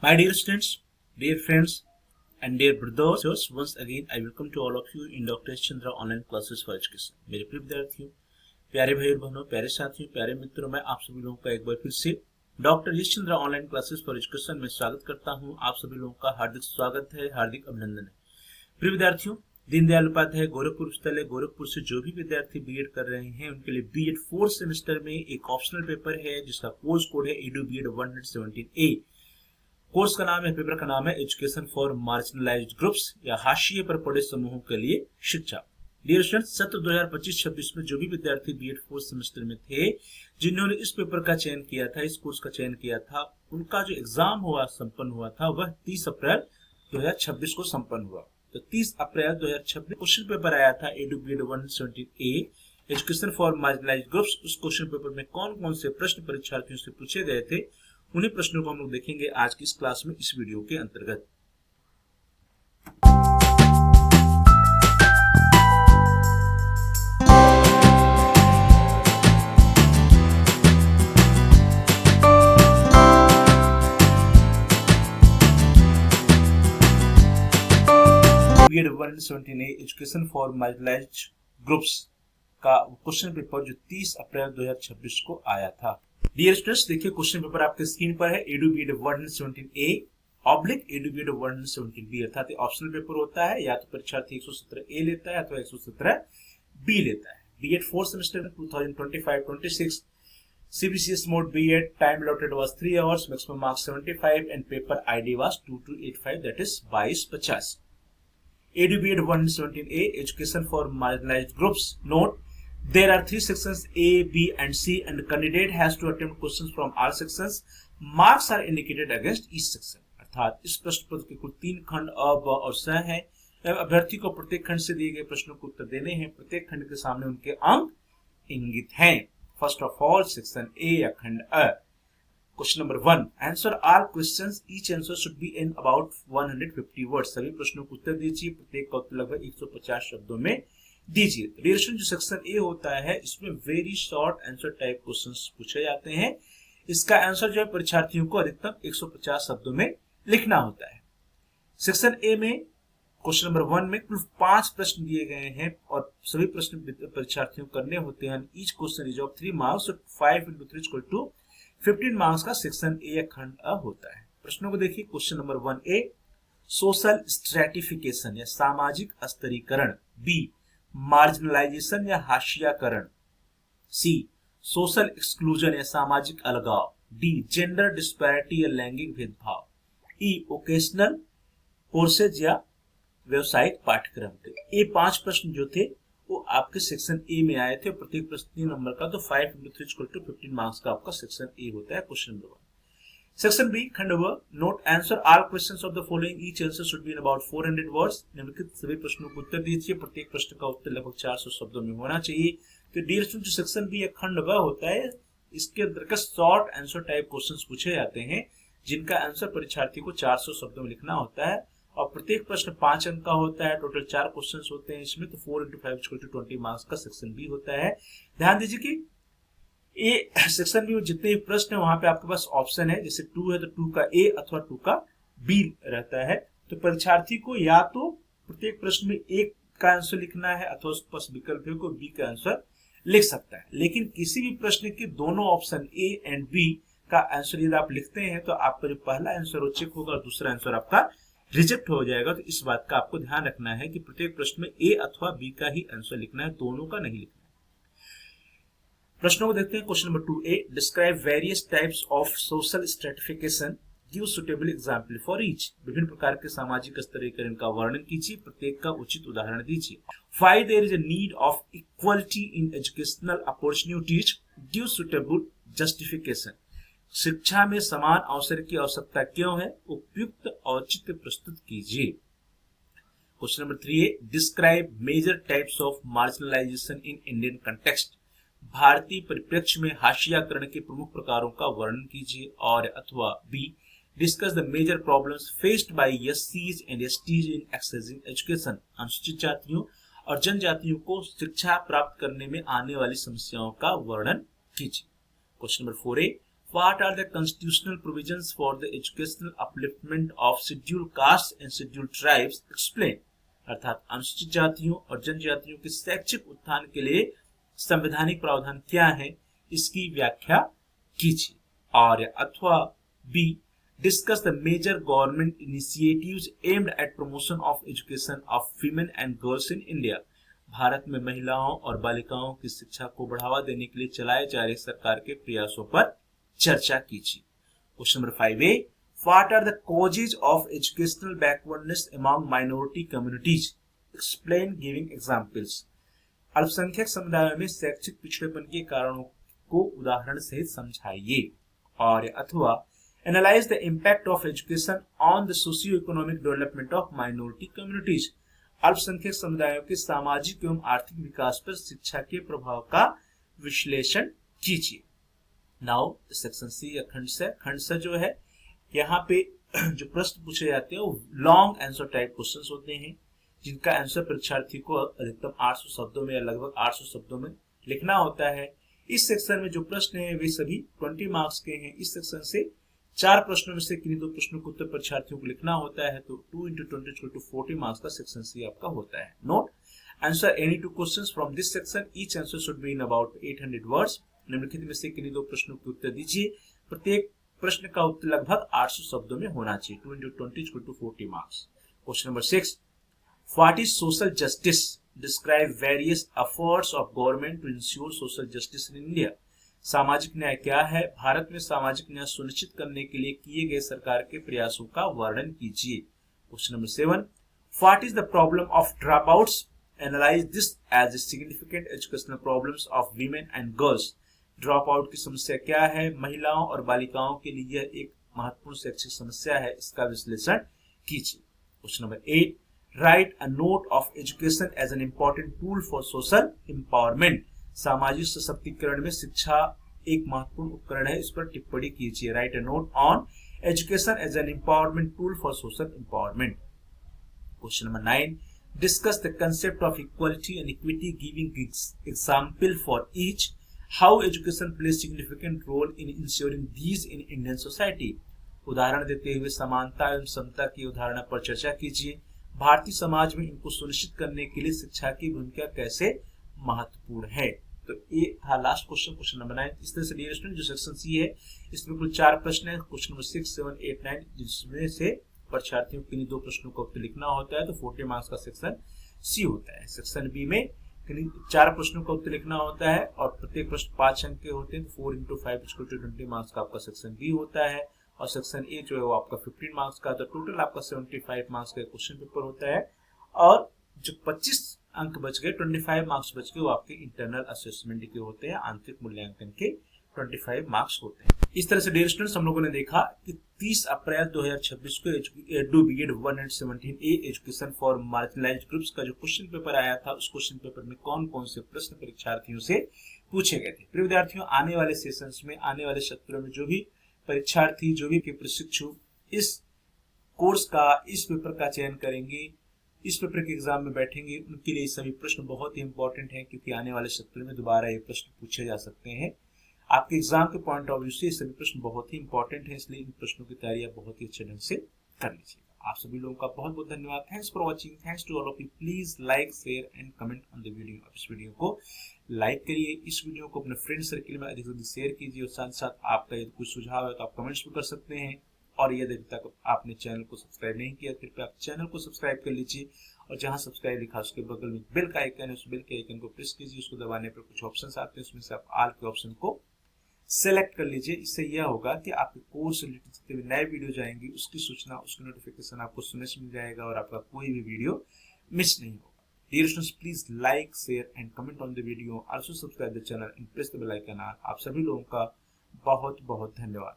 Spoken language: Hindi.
My dear students, dear friends, and dear brothers, once again I welcome to all of you in Dr. Chandra online classes for education. मेरे प्रिय विद्यार्थियों, प्यारे भाई और बहनों, प्यारे साथियों, प्यारे मित्रों, मैं आप सभी लोगों का एक बार फिर से doctor Yash Chandra online classes for education में स्वागत करता हूं। आप सभी लोगों का हार्दिक स्वागत है, हार्दिक अभिनंदन है। प्रिय विद्यार्थियों, दीनदयाल उपाध्याय गोरखपुर विश्वविद्यालय गोरखपुर से जो भी विद्यार्थी बीएड कर रहे हैं उनके लिए बीएड 4th सेमेस्टर में एक ऑप्शनल पेपर है जिसका कोर्स कोड है edu BEd 117A। कोर्स का नाम है, पेपर का नाम है एजुकेशन फॉर मार्जिनलाइज्ड ग्रुप्स या हाशिए पर पड़े समूहों के लिए शिक्षा। डियर स्टूडेंट्स, सत्र 2025-26 में जो भी विद्यार्थी बीएड 4th सेमेस्टर में थे जिन्होंने इस पेपर का चयन किया था, इस कोर्स का चयन किया था, उनका जो एग्जाम संपन्न हुआ था वह 30 अप्रैल 2026 को संपन्न हुआ। तो 30 अप्रैल 2026 क्वेश्चन पेपर आया था edu BEd 117A education for marginalised groups. उस क्वेश्चन पेपर में कौन कौन से प्रश्न परीक्षार्थियों से पूछे गए थे उन्हीं प्रश्नों को हम लोग देखेंगे आज की इस क्लास में, इस वीडियो के अंतर्गत। BEd 117A education for marginalised groups का क्वेश्चन पेपर जो 30 अप्रैल 2026 को आया था। डियर स्टूडेंट्स, देखिए क्वेश्चन पेपर आपके स्क्रीन पर है edu BEd 117A oblique edu BEd 117B, अर्थात ऑप्शनल पेपर होता है, या तो परीक्षार्थी 117A लेता है अथवा 117B लेता है। BEd 4th semester 2025-26 CBCS mode BEd, time allotted was 3 hours, maximum marks 75 and paper ID was 2285, that is 2250। edu BEd 117A education for marginalized groups. Note, there are 3 sections A, B and C and the candidate has to attempt questions from all sections. Marks are indicated against each section। अर्थात इस प्रश्न पत्र के कुल 3 खंड अ, ब और स हैं। अभ्यर्थी को प्रत्येक खंड से दिए गए प्रश्नों को उत्तर देने हैं। प्रत्येक खंड के सामने उनके अंक इंगित हैं। First of all section A या खंड अ। Question number 1, answer all questions, each answer should be in about 150 words. सभी प्रश्नों को उत्तर दीजिए, प्रत्येक का उत्तर लगभग 150 शब्दों में दीजिए। रिलेशन जो सेक्शन ए होता है इसमें very short answer type questions पूछे जाते हैं। इसका आंसर जो है परीक्षार्थियों को अधिकतम 150 शब्दों में लिखना होता है। सेक्शन ए में क्वेश्चन नंबर 1 में कुल 5 प्रश्न दिए गए हैं और सभी प्रश्न परीक्षार्थियों को करने होते हैं। Each question is of 3 marks, 5 into 3 equal to 15 marks का सेक्शन ए या खंड अ होता है। प्रश्नों को देखिए। Question number 1A, social stratification या सामाजिक स्तरीकरण। बी, मार्जिनलाइजेशन या हाशियाकरण। सी, सोशल एक्सक्लूजन या सामाजिक अलगाव। डी, जेंडर डिस्पैरिटी या लैंगिक भेदभाव। ई, ओकेशनल कोर्सेज या व्यवसायिक पाठ्यक्रम। ये 5 प्रश्न जो थे वो आपके सेक्शन ए में आए थे। प्रत्येक प्रश्न 3 नंबर का, तो 5 into 3 इक्वल टू 15 मार्क्स का आपका सेक्शन ए होता है। Question number 1। सेक्शन बी खंड व, note answer all questions of the following, each answer should be in about 400 words. निम्नलिखित सभी प्रश्नों को उत्तर दीजिए, प्रत्येक प्रश्न का उत्तर लगभग 400 शब्दों में होना चाहिए। तो डियर स्टूडेंट, जो सेक्शन बी या खंड व होता है इसके अंतर्गत शॉर्ट आंसर टाइप क्वेश्चंस पूछे जाते हैं जिनका आंसर परीक्षार्थी को 400 शब्दों में लिखना होता है और प्रत्येक प्रश्न 5 अंक का होता है। टोटल 4 क्वेश्चंस होते हैं इसमें, तो 4 into 5 इक्वल टू 20 मार्क्स का सेक्शन बी होता है। ध्यान दीजिए कि ए सेक्शन बी में जितने भी प्रश्न है वहां पे आपके पास ऑप्शन है, जैसे 2 है तो 2 का ए अथवा 2 का बी रहता है। तो परीक्षार्थी को या तो प्रत्येक प्रश्न में एक का आंसर लिखना है अथवा उसके पास विकल्प है कोई बी का आंसर लिख सकता है। लेकिन किसी भी प्रश्न के दोनों ऑप्शन ए एंड बी का आंसर यदि आप लिखते हैं तो आपका जो पहला आंसर वो चेक होगा और दूसरा आंसर आपका रिजेक्ट हो जाएगा। तो इस बात का आपको ध्यान रखना है कि प्रत्येक प्रश्न में ए अथवा बी का ही आंसर लिखना है, दोनों का नहीं लिखना है। प्रश्नों को देखते हैं। Question number 2A, describe various types of social stratification, give suitable example for each. विभिन्न प्रकार के सामाजिक स्तरीकरण का वर्णन कीजिए, प्रत्येक का उचित उदाहरण दीजिए। Why there is a need of equality in educational opportunities, give suitable justification. शिक्षा में समान अवसर की आवश्यकता क्यों है, उपयुक्त औचित्य प्रस्तुत कीजिए। Question number 3A, describe major types of marginalisation in Indian context. भारतीय परिप्रेक्ष्य में हाशियाकरण के प्रमुख प्रकारों का वर्णन कीजिए। और अथवा B, discuss the major problems faced by एससीज and STs in accessing education. अनुसूचित जातियों और जनजातियों को शिक्षा प्राप्त करने में आने वाली समस्याओं का वर्णन कीजिए। Question number 4A, What are the constitutional provisions for the educational upliftment of scheduled castes and scheduled tribes? Explain. अर्थात अनुसूचित जातियों और जनजातियों के शैक्षिक उत्थान के लिए संवैधानिक प्रावधान क्या है, इसकी व्याख्या कीजिए। और अथवा B, discuss the major government initiatives aimed at promotion of education of women and girls in India. Bharat में महिलाओं और बालिकाओं की शिक्षा को बढ़ावा देने के लिए चलाए जा रहे सरकार के प्रयासों पर चर्चा कीजिए। Question number 5A, What are the causes of educational backwardness among minority communities? Explain giving examples. अल्पसंख्यक समुदायों में शैक्षिक पिछड़ेपन के कारणों को उदाहरण सहित समझाइए। और अथवा Analyze the impact of education on the socio-economic development of minority communities. अल्पसंख्यक समुदायों के सामाजिक एवं आर्थिक विकास पर शिक्षा के प्रभाव का विश्लेषण कीजिए। नाउ सेक्शन सी या खंड स जो है, यहाँ पे जो प्रश्न पूछे जाते हैं वो लॉन्ग आंसर टाइप क्वेश्चंस होते हैं, जिनका आंसर परीक्षार्थी को अधिकतम 800 शब्दों में या लगभग 800 शब्दों में लिखना होता है। इस सेक्शन में जो प्रश्न है वे सभी 20 मार्क्स के हैं। इस सेक्शन से 4 प्रश्नों में से किन्हीं 2 प्रश्नों को उत्तर परीक्षार्थियों को लिखना होता है, तो 2 into 20 = 40 मार्क्स का सेक्शन सी आपका होता है। Note, answer any 2 questions from this section, each answer should be in about 800 words. निम्नलिखित में से किन्हीं 2 प्रश्नों के उत्तर दीजिए। प्रत्येक प्रश्न का उत्तर लगभग 800 शब्दों में होना चाहिए। 2 into 20 = 40 marks. Question number 6, what is social justice? Describe various efforts of government to ensure social justice in India. सामाजिक न्याय क्या है? भारत में सामाजिक न्याय सुनिश्चित करने के लिए किए गए सरकार के प्रयासों का वर्णन कीजिए। Question number 7, what is the problem of drop outs? Analyse this as significant educational problems of women and girls. Drop out की समस्या क्या है? महिलाओं और बालिकाओं के लिए यह एक महत्वपूर्ण शैक्षिक समस्या है, इसका विश्लेषण कीजिए। Question number 8, write a note of education as an important tool for social empowerment. सामाजिक सशक्तिकरण में शिक्षा एक महत्वपूर्ण उपकरण है, इस पर टिप्पणी कीजिए। Write a note on education as an empowerment tool for social empowerment. Question number 9, discuss the concept of equality and equity giving example for each. How education plays significant role in ensuring these in Indian society. उदाहरण देते हुए समानता एवं समता की उदाहरण पर चर्चा कीजिए। भारतीय समाज में इनको सुनिश्चित करने के लिए शिक्षा की भूमिका कैसे महत्वपूर्ण है। तो ये था लास्ट क्वेश्चन, क्वेश्चन नंबर 9। इस तरह से डियर स्टूडेंट जो सेक्शन सी है इसमें कुल 4 प्रश्न है, क्वेश्चन नंबर 6, 7, 8, 9, जिसमें से परीक्षार्थियों के लिए 2 प्रश्नों का उत्तर लिखना होता है, तो 40 मार्क्स का सेक्शन सी होता है। सेक्शन बी में 4 प्रश्नों का उत्तर लिखना होता है और प्रत्येक प्रश्न 5 अंक के होते हैं, तो 4 into 5 = 20 मार्क्स का आपका सेक्शन बी होता है। और सेक्शन ए जो है वो आपका 15 मार्क्स का, तो टोटल आपका 75 मार्क्स का क्वेश्चन पेपर होता है। और जो 25 अंक बच गए, 25 मार्क्स बच गए, वो आपके इंटरनल असेसमेंट के होते हैं, आंतरिक मूल्यांकन के 25 मार्क्स होते हैं। इस तरह से डियर स्टूडेंट्स हम लोगों ने देखा कि 30 अप्रैल 2026 को edu BEd 117A education for marginalised groups का जो क्वेश्चन पेपर आया था, उस क्वेश्चन पेपर में कौन कौन से प्रश्न परीक्षार्थियों से पूछे गए थे। प्रिय विद्यार्थियों, आने वाले सेशंस में, आने वाले सत्रों में जो भी परीक्षार्थी, जो भी प्रशिक्षु इस कोर्स का, इस पेपर का चयन करेंगे, इस पेपर के एग्जाम में बैठेंगे, उनके लिए सभी प्रश्न बहुत ही इंपॉर्टेंट हैं, क्योंकि आने वाले सत्र में दोबारा ये प्रश्न पूछे जा सकते हैं। आपके एग्जाम के पॉइंट ऑफ व्यू से ये सभी प्रश्न बहुत ही इंपॉर्टेंट है, इसलिए इन प्रश्नों की तैयारी आप बहुत ही अच्छे ढंग से कर लीजिएगा। आप सभी लोगों का बहुत बहुत धन्यवाद। Thanks for watching. Thanks to all of you. Please like, share and comment on the video. आप इस वीडियो को लाइक करिए, इस वीडियो को अपने फ्रेंड सर्किल में अधिक से अधिक शेयर कीजिए, और साथ साथ आपका यदि कुछ सुझाव है तो आप कमेंट्स भी कर सकते हैं। और यदि अभी तक आपने चैनल को सब्सक्राइब नहीं किया, कृपया आप चैनल को सब्सक्राइब कर लीजिए, और जहां सब्सक्राइब लिखा उसके बगल में बेल का आइकन है, उस बेल के आइकन को प्रेस कीजिए। उसको दबाने पर कुछ ऑप्शंस आते हैं, उसमें से आप ऑल के ऑप्शन को सेलेक्ट कर लीजिए। इससे यह होगा कि आपके कोर्स से रिलेटेड जितने भी नए वीडियो जाएंगे उसकी सूचना, उसकी नोटिफिकेशन आपको सुनने से मिल जाएगा, और आपका कोई भी वीडियो मिस नहीं होगा। Dear students, please like, share and comment on the video. Also subscribe the channel and press the bell icon. आप सभी लोगों का बहुत बहुत धन्यवाद।